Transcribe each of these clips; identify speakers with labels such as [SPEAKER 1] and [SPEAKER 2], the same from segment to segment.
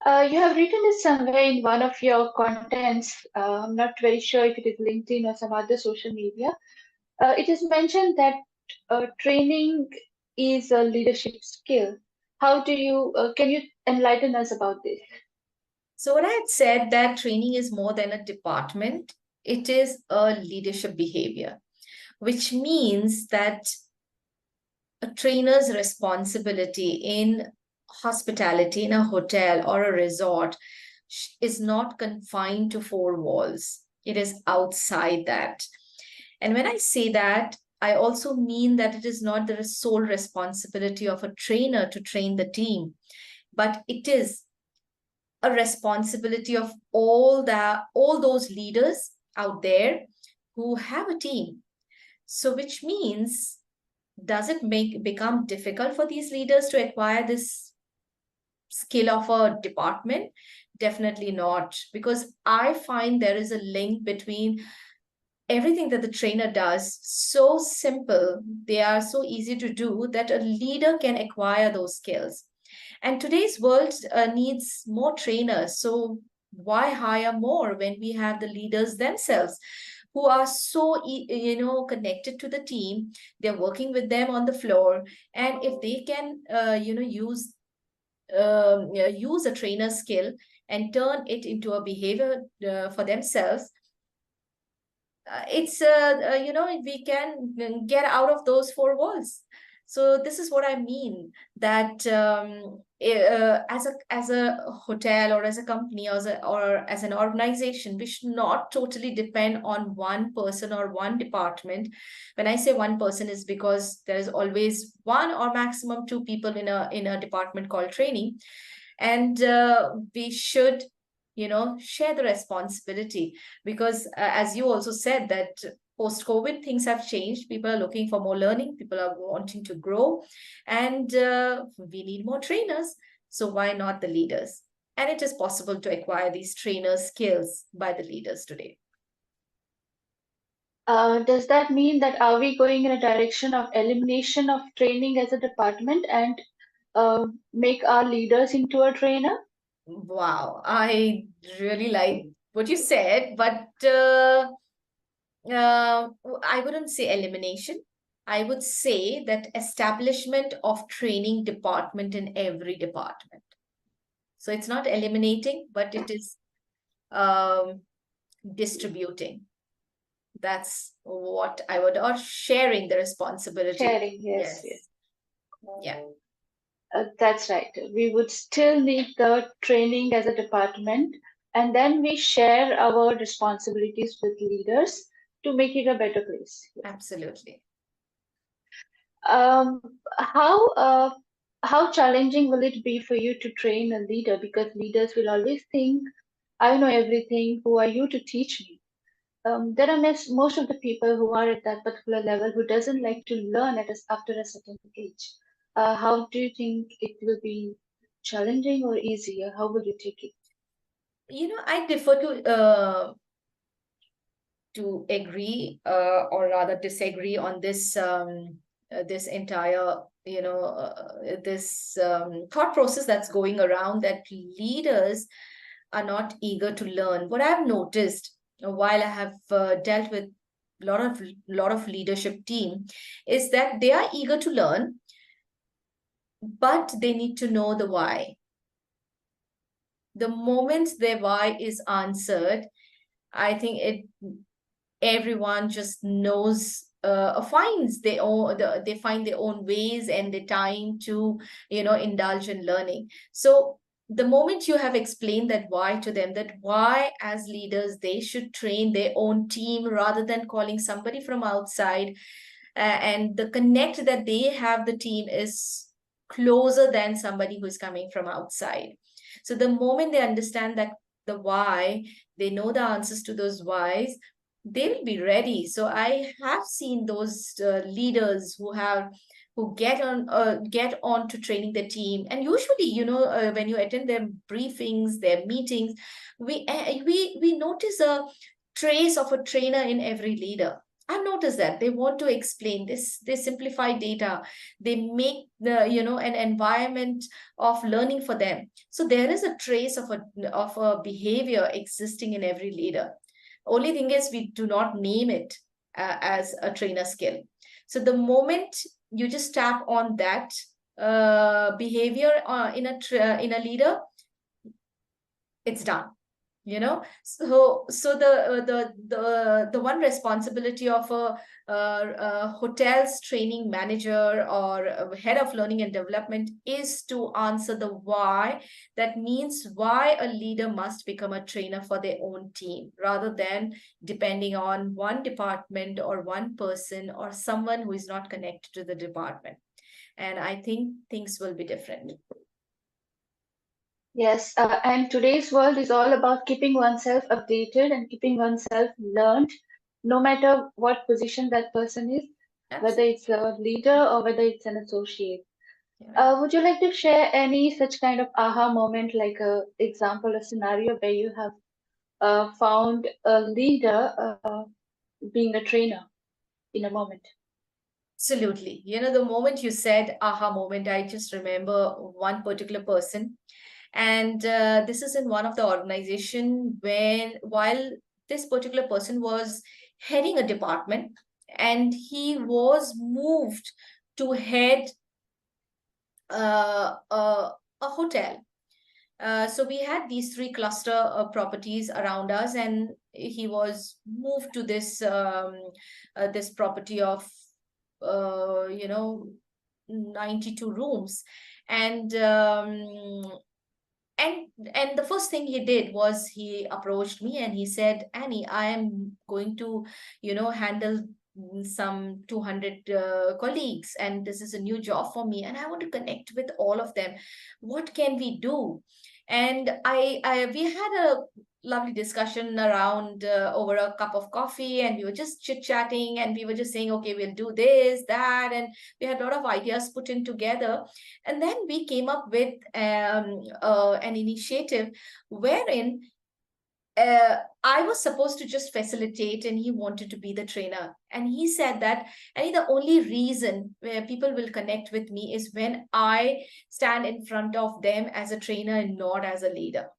[SPEAKER 1] You have written it somewhere in one of your contents. I'm not very sure if it is LinkedIn or some other social media. It is mentioned that training is a leadership skill. How do you, can you enlighten us about this?
[SPEAKER 2] So what I had said that training is more than a department, it is a leadership behavior, which means that a trainer's responsibility in hospitality in a hotel or a resort is not confined to four walls. It is outside that. And when I say that, I also mean that it is not the sole responsibility of a trainer to train the team, but it is a responsibility of all those leaders out there who have a team. So which means, does it become difficult for these leaders to acquire this skill of a department? Definitely not, because I find there is a link between everything that the trainer does. So simple, they are so easy to do that a leader can acquire those skills. And today's world needs more trainers. So why hire more when we have the leaders themselves who are so connected to the team? They're working with them on the floor, and if they can use a trainer skill and turn it into a behavior for themselves, we can get out of those four walls. So this is what I mean, that as a hotel or as a company or as an organization, we should not totally depend on one person or one department. When I say one person, is because there is always one or maximum two people in a department called training, and we should share the responsibility, because as you also said that post COVID things have changed. People are looking for more learning, people are wanting to grow, and we need more trainers. So why not the leaders? And it is possible to acquire these trainer skills by the leaders today.
[SPEAKER 1] Does that mean that are we going in a direction of elimination of training as a department and make our leaders into a trainer?
[SPEAKER 2] Wow, I really like what you said, but I wouldn't say elimination. I would say that establishment of training department in every department. So it's not eliminating, but it is um, distributing. That's what I would, or sharing the responsibility.
[SPEAKER 1] Sharing, yes, yes.
[SPEAKER 2] Yes. Yeah.
[SPEAKER 1] That's right. We would still need the training as a department, and then we share our responsibilities with leaders to make it a better place.
[SPEAKER 2] Absolutely.
[SPEAKER 1] Um, how uh, how challenging will it be for you to train a leader? Because leaders will always think, "I know everything. Who are you to teach me?" There are most of the people who are at that particular level who doesn't like to learn after a certain age. How do you think it will be challenging or easier? How will you take it?
[SPEAKER 2] I defer to agree or rather disagree on this entire this thought process that's going around, that leaders are not eager to learn. What I've noticed while I have dealt with lot of leadership team is that they are eager to learn, but they need to know the why. The moment their why is answered, I think everyone just knows finds they find their own ways and the time to indulge in learning. So the moment you have explained that why to them, that why as leaders they should train their own team rather than calling somebody from outside, and the connect that they have the team is closer than somebody who's coming from outside. So the moment they understand that the why, they know the answers to those whys, they will be ready. So I have seen those leaders who get on to training the team, and usually when you attend their briefings, their meetings, we notice a trace of a trainer in every leader. I've noticed that they want to explain this, they simplify data, they make an environment of learning for them. So there is a trace of a behavior existing in every leader. Only thing is we do not name it as a trainer skill. So the moment you just tap on that behavior in a leader, it's done. So the one responsibility of a hotel's training manager or a head of learning and development is to answer the why. That means why a leader must become a trainer for their own team, rather than depending on one department or one person or someone who is not connected to the department. And I think things will be different.
[SPEAKER 1] Yes, and today's world is all about keeping oneself updated and keeping oneself learned, no matter what position that person is, whether
[SPEAKER 2] Absolutely.
[SPEAKER 1] it's a leader or whether it's an associate.
[SPEAKER 2] Right.
[SPEAKER 1] Would you like to share any such kind of aha moment, like a example, a scenario where you have found a leader being a trainer in a moment?
[SPEAKER 2] Absolutely. The moment you said aha moment, I just remember one particular person. And this is in one of the organization while this particular person was heading a department, and he was moved to head a hotel. So we had these three cluster properties around us, and he was moved to this property of uh, you know 92 rooms, and and the first thing he did was he approached me and he said, Annie, I am going to handle some 200 colleagues, and this is a new job for me, and I want to connect with all of them. What can we do? And I we had a lovely discussion around over a cup of coffee, and we were just chit chatting, and we were just saying, okay, we'll do this, that, and we had a lot of ideas put in together. And then we came up with an initiative wherein I was supposed to just facilitate, and he wanted to be the trainer. And he said that, and the only reason where people will connect with me is when I stand in front of them as a trainer and not as a leader.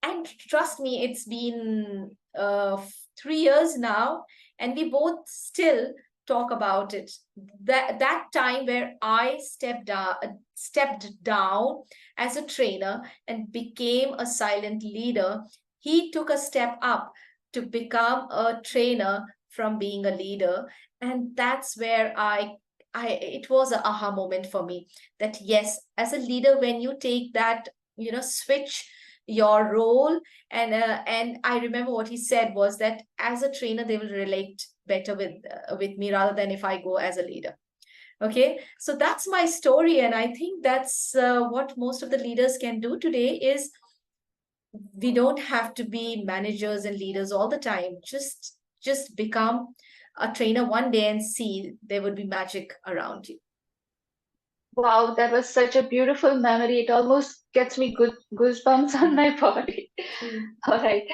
[SPEAKER 2] And trust me, it's been 3 years now, and we both still talk about it. That time where I stepped down as a trainer and became a silent leader, he took a step up to become a trainer from being a leader. And that's where I it was an aha moment for me, that yes, as a leader, when you take that switch your role. And I remember what he said was that as a trainer they will relate better with me rather than if I go as a leader. Okay, so that's my story, and I think that's what most of the leaders can do today is we don't have to be managers and leaders all the time. Just become a trainer one day and see there would be magic around you.
[SPEAKER 1] Wow, that was such a beautiful memory. It almost gets me good goosebumps on my body.
[SPEAKER 2] Mm.
[SPEAKER 1] All right.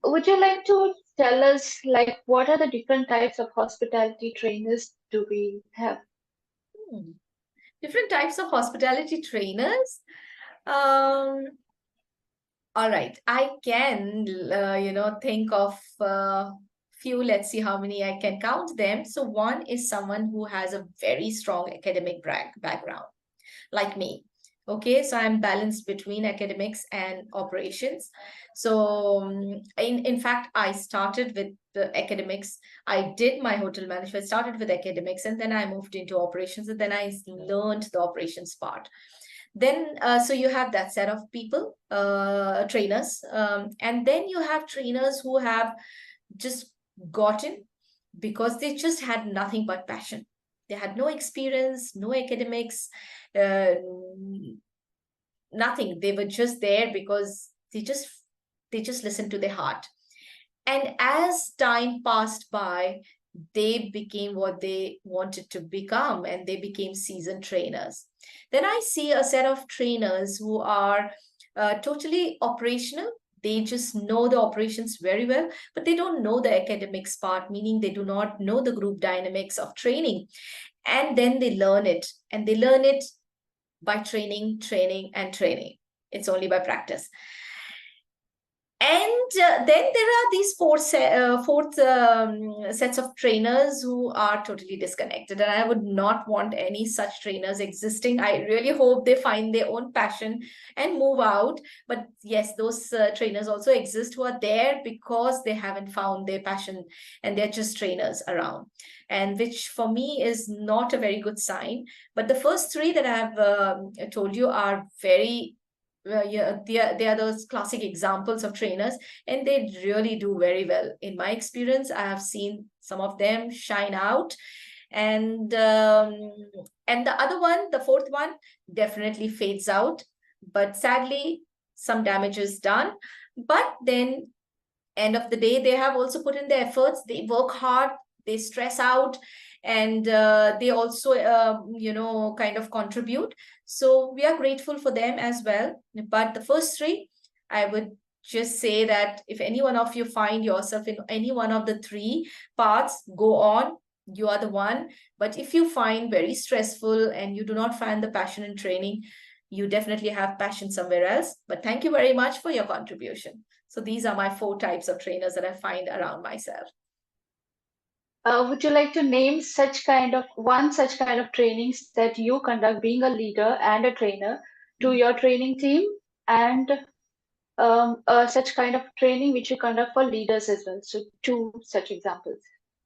[SPEAKER 1] Would you like to tell us, like, what are the different types of hospitality trainers do we have?
[SPEAKER 2] Hmm. Different types of hospitality trainers. um All right, I can, think of few. Let's see how many I can count them. So one is someone who has a very strong academic background, like me. Okay, so I'm balanced between academics and operations. So in fact, I started with the academics. I did my hotel management, started with academics, and then I moved into operations, and then I learned the operations part. Then so you have that set of people, trainers, and then you have trainers who have just gotten because they just had nothing but passion. They had no experience, no academics, uh, nothing. They were just there because they just listened to their heart. And as time passed by, they became what they wanted to become, and they became seasoned trainers. Then I see a set of trainers who are totally operational. They just know the operations very well, but they don't know the academics part, meaning they do not know the group dynamics of training. And then they learn it, and they learn it by training, training, and training. It's only by practice. And then there are these fourth sets of trainers who are totally disconnected. And I would not want any such trainers existing. I really hope they find their own passion and move out. But yes, those trainers also exist who are there because they haven't found their passion and they're just trainers around. And which for me is not a very good sign. But the first three that I've told you are very yeah, they are those classic examples of trainers, and they really do very well. In my experience, I have seen some of them shine out, and the other one, the fourth one, definitely fades out. But sadly, some damage is done. But then, end of the day, they have also put in their efforts. They work hard. They stress out, and they also kind of contribute. So we are grateful for them as well. But the first three, I would just say that if any one of you find yourself in any one of the three parts, go on, you are the one. But if you find very stressful and you do not find the passion in training, you definitely have passion somewhere else. But thank you very much for your contribution. So these are my 4 types of trainers that I find around myself.
[SPEAKER 1] Would you like to name such kind of trainings that you conduct being a leader and a trainer to your training team, and such kind of training which you conduct for leaders as well? So two such examples.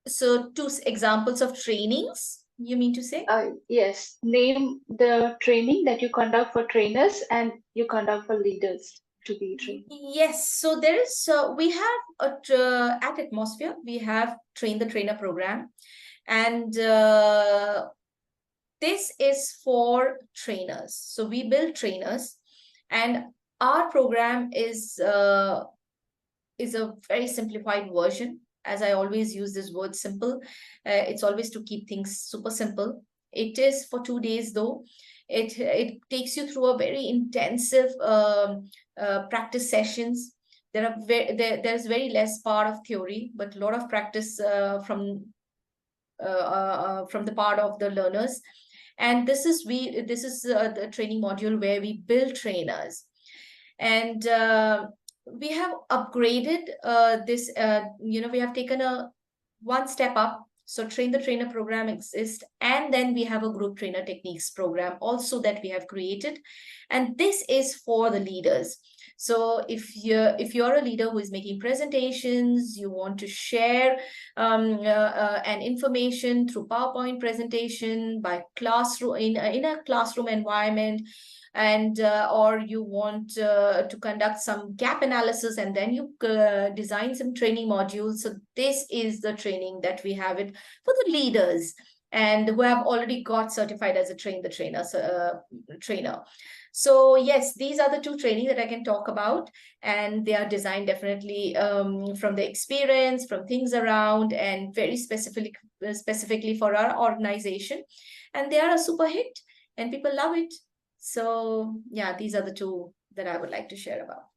[SPEAKER 2] So 2 examples of trainings, you mean to say?
[SPEAKER 1] Yes, name the training that you conduct for trainers and you conduct for leaders to be trained.
[SPEAKER 2] Yes, so there is, we have at Atmosphere, we have Train the Trainer program. And this is for trainers. So we build trainers, and our program is a very simplified version. As I always use this word simple, it's always to keep things super simple. It is for 2 days though. It takes you through a very intensive practice sessions. There's very less part of theory, but a lot of practice from the part of the learners. And this is the training module where we build trainers. And we have upgraded this, we have taken a one step up. So Train the Trainer program exists, and then we have a group trainer techniques program also that we have created. And this is for the leaders. So if you're a leader who is making presentations, you want to share an information through PowerPoint presentation by classroom in a classroom environment, and or you want to conduct some gap analysis, and then you design some training modules. So this is the training that we have it for the leaders and who have already got certified as a trainer. So yes, these are the 2 training that I can talk about, and they are designed definitely from the experience, from things around, and very specifically for our organization. And they are a super hit, and people love it. So yeah, these are the 2 that I would like to share about.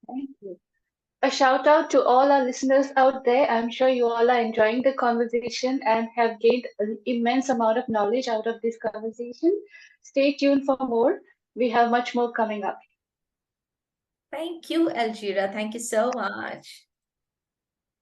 [SPEAKER 1] Thank you. A shout out to all our listeners out there. I'm sure you all are enjoying the conversation and have gained an immense amount of knowledge out of this conversation. Stay tuned for more. We have much more coming up.
[SPEAKER 2] Thank you, Algira. Thank you so much.